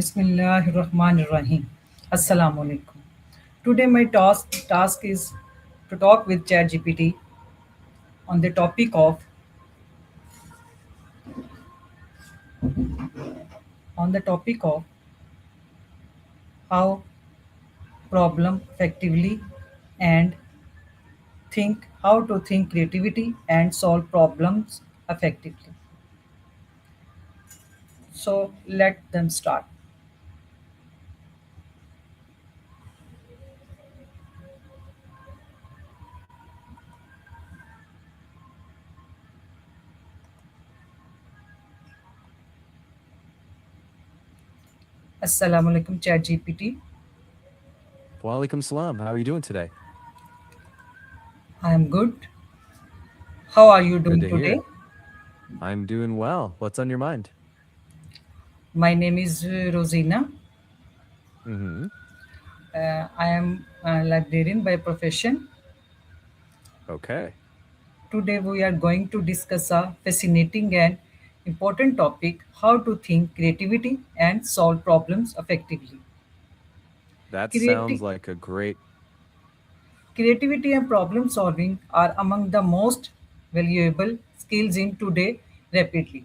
Bismillahirrahmanirrahim. Assalamu alaikum. Today my task is to talk with ChatGPT on the topic of how problem effectively and think how to think creativity and solve problems effectively. So let them start. Assalamu alaikum ChatGPT. Walaikum salam. How are you doing today? I am good. How are you Good doing to today? hear. I'm doing well. What's on your mind? My name is Rosina. Mm-hmm. I am a librarian by profession. Okay. Today we are going to discuss a fascinating and important topic, how to think creativity and solve problems effectively. That sounds Creati- like a great. Creativity and problem solving are among the most valuable skills in today rapidly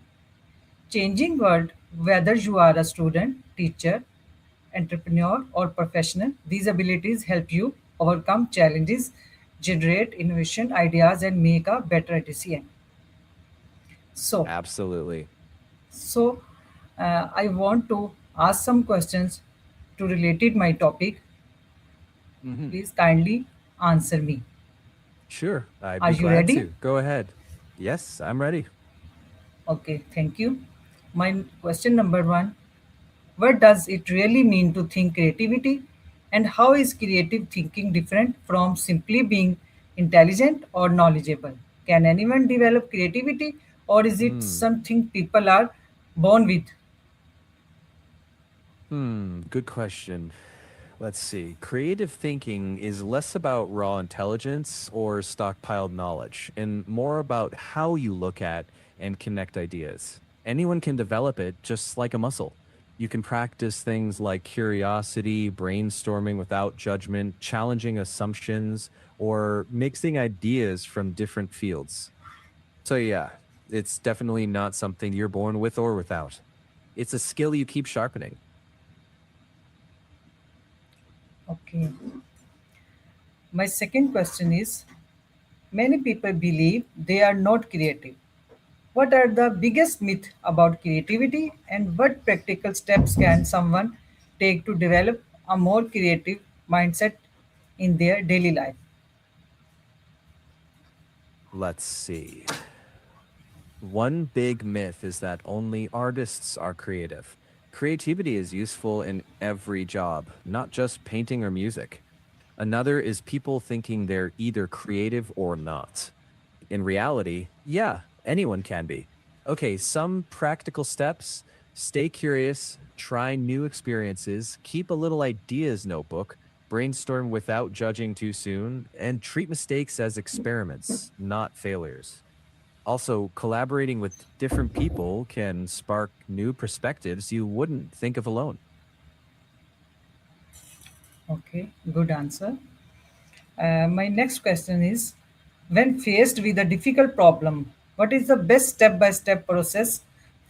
changing world. Whether you are a student, teacher, entrepreneur, or professional, these abilities help you overcome challenges, generate innovation ideas, and make a better decision. So, Absolutely. so, I want to ask some questions to related my topic. Mm-hmm. Please kindly answer me. Sure. I'd Are be you glad ready? to. Go ahead. Yes, I'm ready. Okay, thank you. My question number one: what does it really mean to think creativity? And how is creative thinking different from simply being intelligent or knowledgeable? Can anyone develop creativity, or is it Hmm. something people are born with? Good question. Let's see. Creative thinking is less about raw intelligence or stockpiled knowledge and more about how you look at and connect ideas. Anyone can develop it just like a muscle. You can practice things like curiosity, brainstorming without judgment, challenging assumptions, or mixing ideas from different fields. So, yeah, it's definitely not something you're born with or without. It's a skill you keep sharpening. Okay. My second question is many people believe they are not creative. What are the biggest myths about creativity and what practical steps can someone take to develop a more creative mindset in their daily life? Let's see. One big myth is that only artists are creative. Creativity is useful in every job, not just painting or music. Another is people thinking they're either creative or not. In reality, yeah, anyone can be. Okay, some practical steps: stay curious, try new experiences, keep a little ideas notebook, brainstorm without judging too soon, and treat mistakes as experiments, not failures. Also, collaborating with different people can spark new perspectives you wouldn't think of alone. Okay, good answer. My next question is when faced with a difficult problem, what is the best step by step process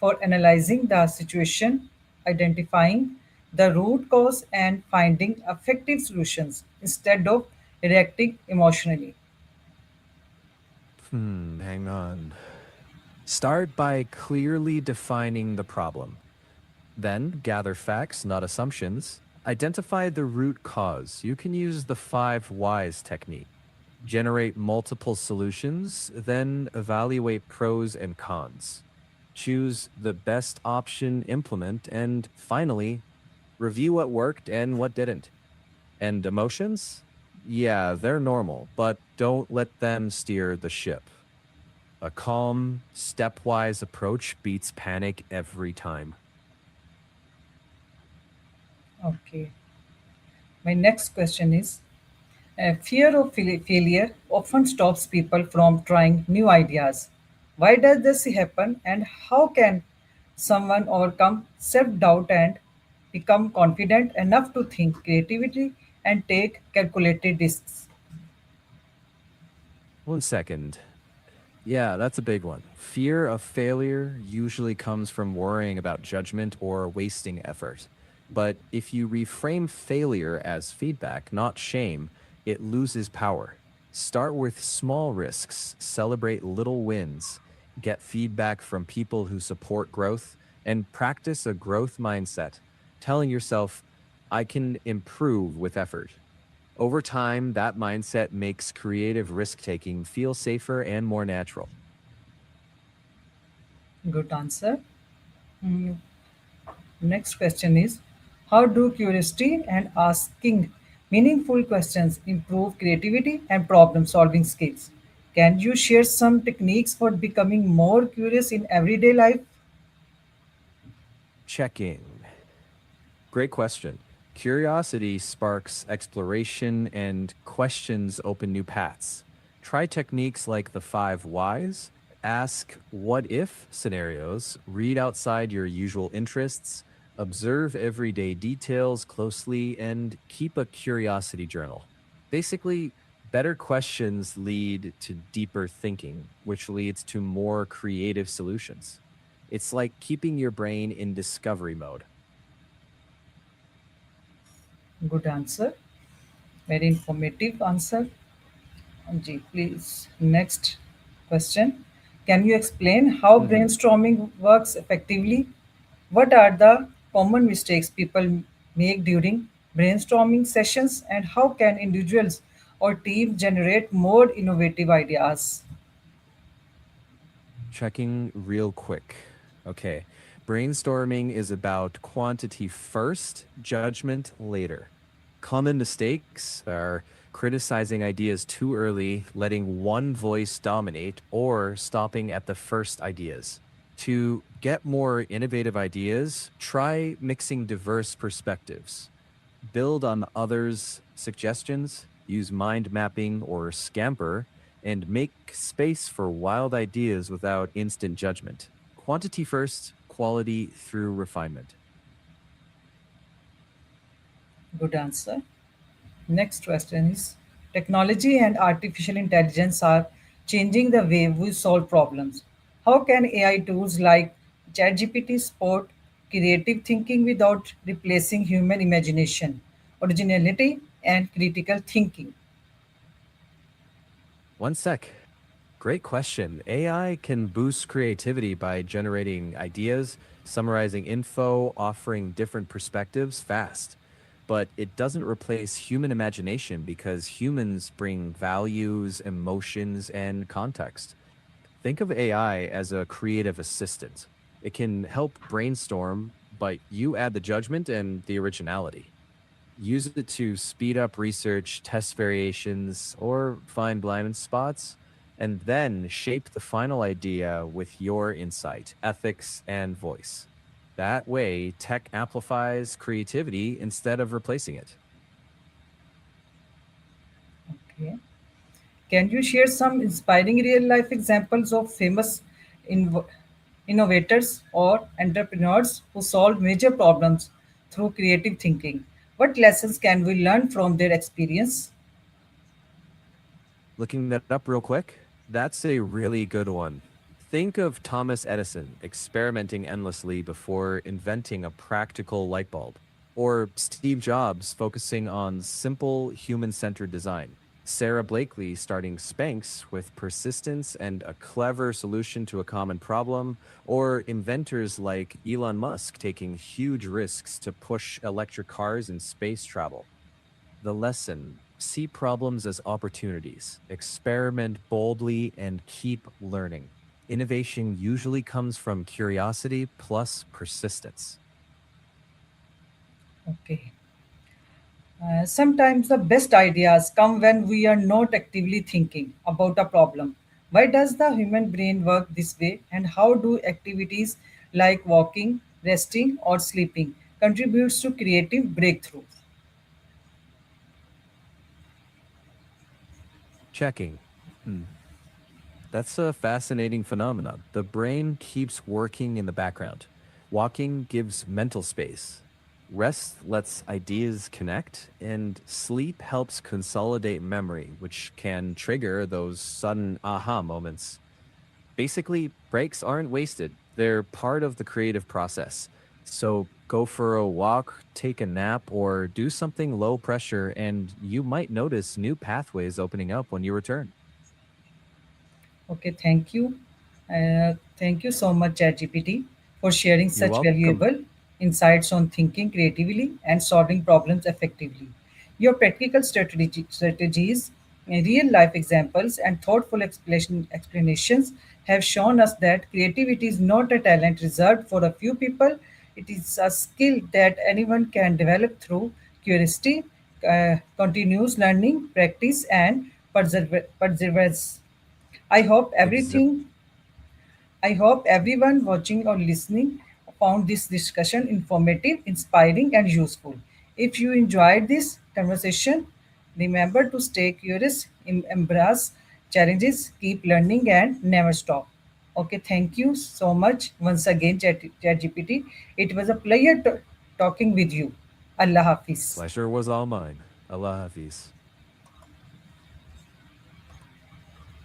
for analyzing the situation, identifying the root cause, and finding effective solutions instead of reacting emotionally? Hang on. Start by clearly defining the problem. Then gather facts, not assumptions. Identify the root cause. You can use the 5 whys technique. Generate multiple solutions, then evaluate pros and cons. Choose the best option, implement, and finally, review what worked and what didn't. And emotions? Yeah, they're normal, but don't let them steer the ship. A calm, stepwise approach beats panic every time. Okay. My next question is fear of failure often stops people from trying new ideas. Why does this happen, and how can someone overcome self doubt and become confident enough to think creatively and take calculated risks? 1 second. Yeah, that's a big one. Fear of failure usually comes from worrying about judgment or wasting effort. But if you reframe failure as feedback, not shame, it loses power. Start with small risks, celebrate little wins, get feedback from people who support growth, and practice a growth mindset, telling yourself, I can improve with effort. Over time, that mindset makes creative risk taking feel safer and more natural. Good answer. Mm, Next question is, how do curiosity and asking meaningful questions improve creativity and problem solving skills? Can you share some techniques for becoming more curious in everyday life? Checking. Great question. Curiosity sparks exploration and questions open new paths. Try techniques like the five whys, ask what if scenarios, read outside your usual interests, observe everyday details closely, and keep a curiosity journal. Basically, better questions lead to deeper thinking, which leads to more creative solutions. It's like keeping your brain in discovery mode. Good answer. Very informative answer. Ji, please. Next question. Can you explain how Mhm. brainstorming works effectively? What are the common mistakes people make during brainstorming sessions, and how can individuals or teams generate more innovative ideas? Checking real quick. Okay. Brainstorming is about quantity first, judgment later. Common mistakes are criticizing ideas too early, letting one voice dominate, or stopping at the first ideas. To get more innovative ideas, try mixing diverse perspectives. Build on others' suggestions, use mind mapping or scamper, and make space for wild ideas without instant judgment. Quantity first, quality through refinement. Good answer. Next question is, technology and artificial intelligence are changing the way we solve problems. How can AI tools like ChatGPT support creative thinking without replacing human imagination, originality, and critical thinking? 1 sec. Great question. AI can boost creativity by generating ideas, summarizing info, offering different perspectives fast. But it doesn't replace human imagination because humans bring values, emotions, and context. Think of AI as a creative assistant. It can help brainstorm, but you add the judgment and the originality. Use it to speed up research, test variations, or find blind spots, and then shape the final idea with your insight, ethics, and voice. That way, tech amplifies creativity instead of replacing it. Okay. Can you share some inspiring real life examples of famous inv- innovators or entrepreneurs who solved major problems through creative thinking? What lessons can we learn from their experience? Looking that up real quick, that's a really good one. Think of Thomas Edison experimenting endlessly before inventing a practical light bulb, or Steve Jobs focusing on simple human centered design. Sarah Blakely starting Spanx with persistence and a clever solution to a common problem, or inventors like Elon Musk taking huge risks to push electric cars and space travel. The lesson: see problems as opportunities, experiment boldly, and keep learning. Innovation usually comes from curiosity plus persistence. Okay. Sometimes the best ideas come when we are not actively thinking about a problem. Why does the human brain work this way, and how do activities like walking, resting, or sleeping contributes to creative breakthroughs? Checking. Hmm. That's a fascinating phenomenon. The brain keeps working in the background. Walking gives mental space. Rest lets ideas connect, and sleep helps consolidate memory, which can trigger those sudden aha moments. Basically, breaks aren't wasted, they're part of the creative process. So go for a walk, take a nap, or do something low pressure, and you might notice new pathways opening up when you return. Okay, thank you. Thank you so much, ChatGPT, for sharing You're such welcome. valuable insights on thinking creatively and solving problems effectively. Your practical strategies, real life examples, and thoughtful explanations have shown us that creativity is not a talent reserved for a few people. It is a skill that anyone can develop through curiosity, continuous learning, practice, and perseverance. I hope Exa- everything I hope everyone watching or listening found this discussion informative, inspiring, and useful. If you enjoyed this conversation, remember to stay curious, embrace challenges, keep learning, and never stop. Okay, thank you so much once again, ChatGPT. It was a pleasure talking with you. Allah Hafiz. Pleasure was all mine. Allah Hafiz.